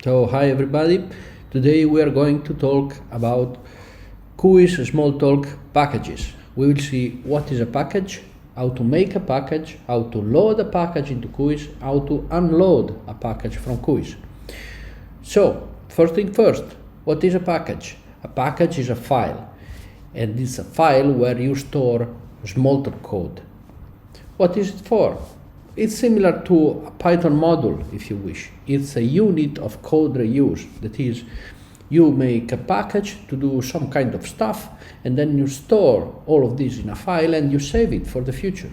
So hi everybody, today we are going to talk about Cuis-Smalltalk packages. We will see what is a package, how to make a package, how to load a package into Cuis, how to unload a package from Cuis. So first thing first, what is a package? A package is a file, and it's a file where you store Smalltalk code. What is it for? It's similar to a Python module, if you wish. It's a unit of code reuse. That is, you make a package to do some kind of stuff, and then you store all of this in a file and you save it for the future.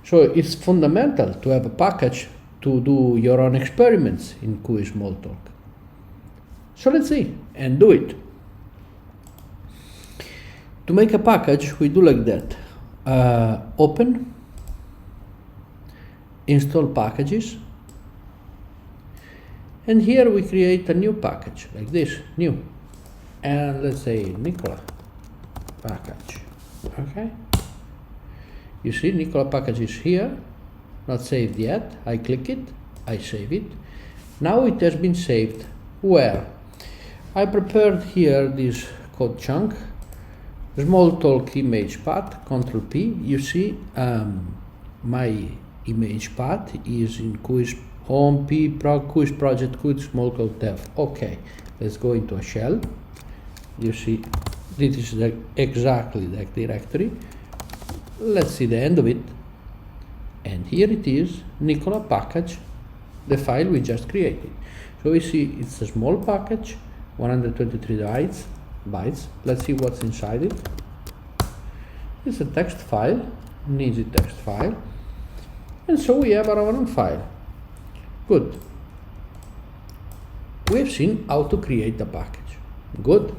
So it's fundamental to have a package to do your own experiments in Cuis-Smalltalk. So let's see and do it. To make a package, we do like that. Open, install packages, and here we create a new package like this, new, and let's say Nicola package. Okay, you see Nicola package is here, not saved yet. I click it, I save it. Now it has been saved. Where? I prepared here this code chunk, Smalltalk image path, Ctrl P. You see my image path is in Cuis home P Cuis project Cuis-Smalltalk dev. Okay, let's go into a shell. You see this is exactly that directory. Let's see the end of it, and here it is, Nicola package, the file we just created. So we see it's a small package, 123 bytes. Let's see what's inside it. It's a text file, needs a text file. And so we have our own file. Good. We have seen how to create a package. Good.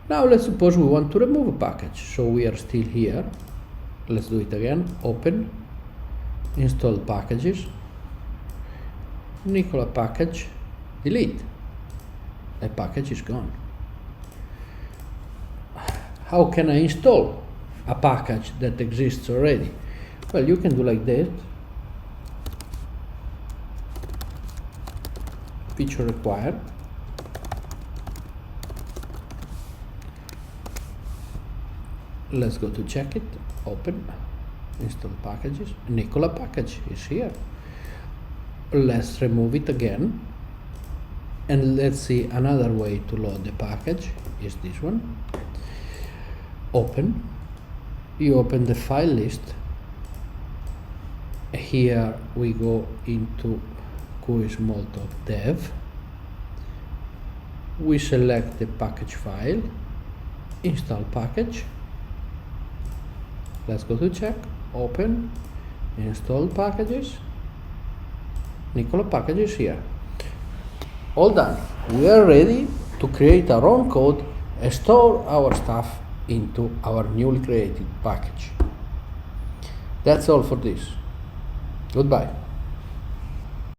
Now let's suppose we want to remove a package. So we are still here. Let's do it again. Open, install packages, Nicola package, delete. The package is gone. How can I install a package that exists already? Well, you can do like this. Feature required. Let's go to check it. Open, install packages. Nicola package is here. Let's remove it again, and let's see another way to load the package is this one. Open. You open the file list. Here we go into Cuis-Smalltalk dev. We select the package file, install package. Let's go to check. Open, install packages. Nicola package is here. All done. We are ready to create our own code and store our stuff into our newly created package. That's all for this. Goodbye.